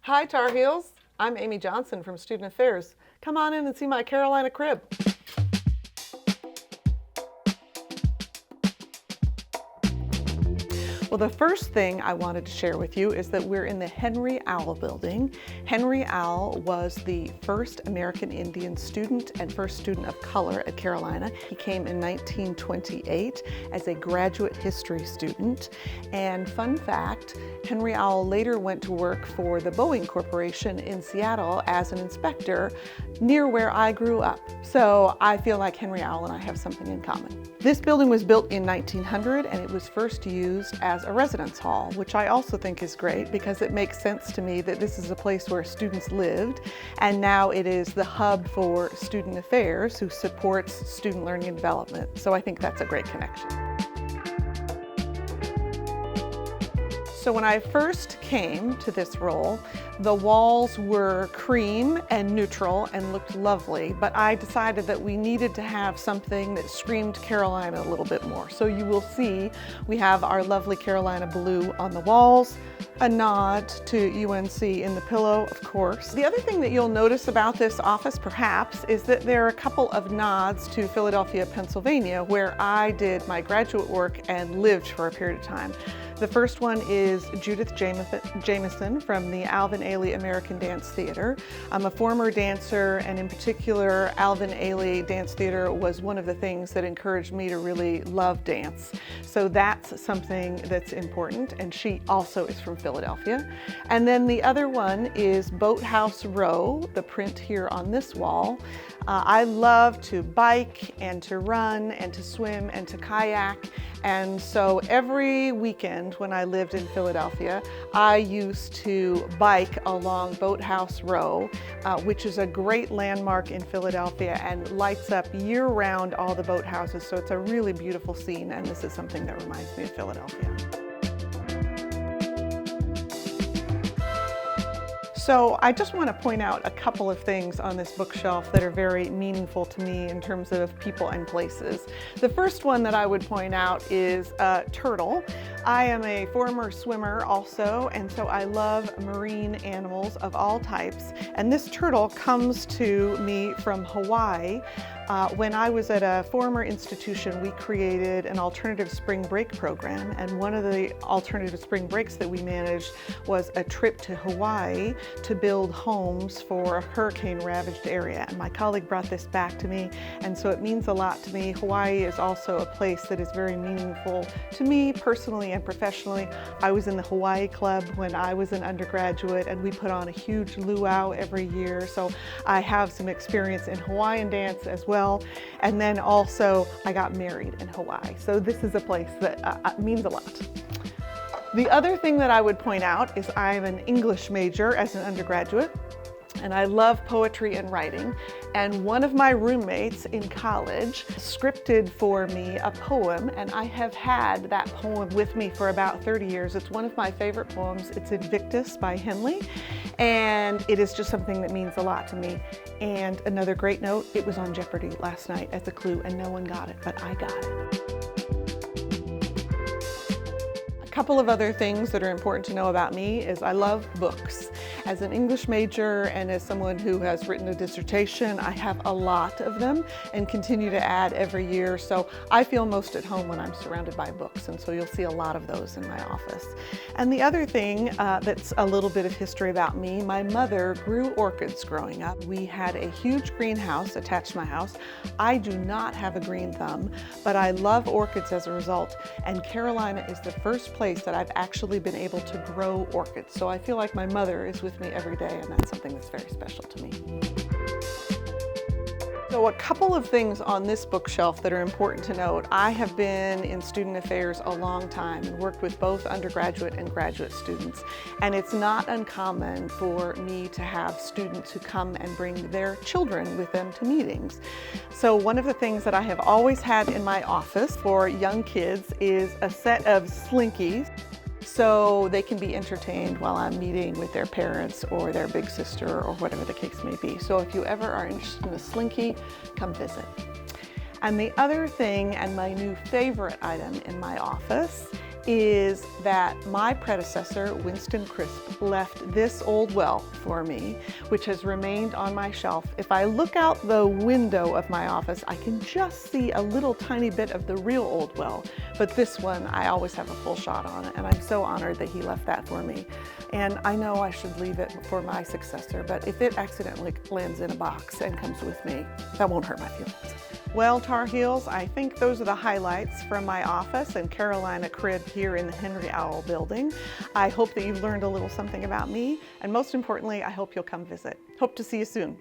Hi, Tar Heels. I'm Amy Johnson from Student Affairs. Come on in and see my Carolina crib. Well, the first thing I wanted to share with you is that we're in the Henry Owl building. Henry Owl was the first American Indian student and first student of color at Carolina. He came in 1928 as a graduate history student. And fun fact, Henry Owl later went to work for the Boeing Corporation in Seattle as an inspector near where I grew up. So I feel like Henry Owl and I have something in common. This building was built in 1900 and it was first used as a residence hall, which I also think is great because it makes sense to me that this is a place where students lived, and now it is the hub for Student Affairs, who supports student learning and development. So I think that's a great connection. So when I first came to this role, the walls were cream and neutral and looked lovely, but I decided that we needed to have something that screamed Carolina a little bit more. So you will see we have our lovely Carolina blue on the walls, a nod to UNC in the pillow, of course. The other thing that you'll notice about this office, perhaps, is that there are a couple of nods to Philadelphia, Pennsylvania, where I did my graduate work and lived for a period of time. The first one is Judith Jamison from the Alvin Ailey American Dance Theater. I'm a former dancer, and in particular, Alvin Ailey Dance Theater was one of the things that encouraged me to really love dance. So that's something that's important, and she also is from Philadelphia. And then the other one is Boathouse Row, the print here on this wall. I love to bike and to run and to swim and to kayak. And so every weekend when I lived in Philadelphia, I used to bike along Boathouse Row, which is a great landmark in Philadelphia and lights up year-round all the boathouses. So it's a really beautiful scene, and this is something that reminds me of Philadelphia. So I just want to point out a couple of things on this bookshelf that are very meaningful to me in terms of people and places. The first one that I would point out is a turtle. I am a former swimmer also, and so I love marine animals of all types. And this turtle comes to me from Hawaii. When I was at a former institution, we created an alternative spring break program, and one of the alternative spring breaks that we managed was a trip to Hawaii to build homes for a hurricane-ravaged area. And my colleague brought this back to me, and so it means a lot to me. Hawaii is also a place that is very meaningful to me personally and professionally. I was in the Hawaii Club when I was an undergraduate, and we put on a huge luau every year, so I have some experience in Hawaiian dance as well. And then also I got married in Hawaii. So this is a place that means a lot. The other thing that I would point out is I'm an English major as an undergraduate, and I love poetry and writing. And one of my roommates in college scripted for me a poem, and I have had that poem with me for about 30 years. It's one of my favorite poems. It's Invictus by Henley, and it is just something that means a lot to me. And another great note, it was on Jeopardy last night as a clue, and no one got it, but I got it. A couple of other things that are important to know about me is I love books. As an English major and as someone who has written a dissertation, I have a lot of them and continue to add every year. So I feel most at home when I'm surrounded by books, and so you'll see a lot of those in my office. And the other thing that's a little bit of history about me, my mother grew orchids growing up. We had a huge greenhouse attached to my house. I do not have a green thumb, but I love orchids as a result, and Carolina is the first place that I've actually been able to grow orchids. So I feel like my mother is with me every day, and that's something that's very special to me. So a couple of things on this bookshelf that are important to note. I have been in student affairs a long time and worked with both undergraduate and graduate students. And it's not uncommon for me to have students who come and bring their children with them to meetings. So one of the things that I have always had in my office for young kids is a set of Slinkies, so they can be entertained while I'm meeting with their parents or their big sister or whatever the case may be. So if you ever are interested in a Slinky, come visit. And the other thing, and my new favorite item in my office, is that my predecessor, Winston Crisp, left this old well for me, which has remained on my shelf. If I look out the window of my office, I can just see a little tiny bit of the real old well, but this one, I always have a full shot on it, and I'm so honored that he left that for me. And I know I should leave it for my successor, but if it accidentally lands in a box and comes with me, that won't hurt my feelings. Well, Tar Heels, I think those are the highlights from my office and Carolina crib here in the Henry Owl building. I hope that you've learned a little something about me, and most importantly, I hope you'll come visit. Hope to see you soon.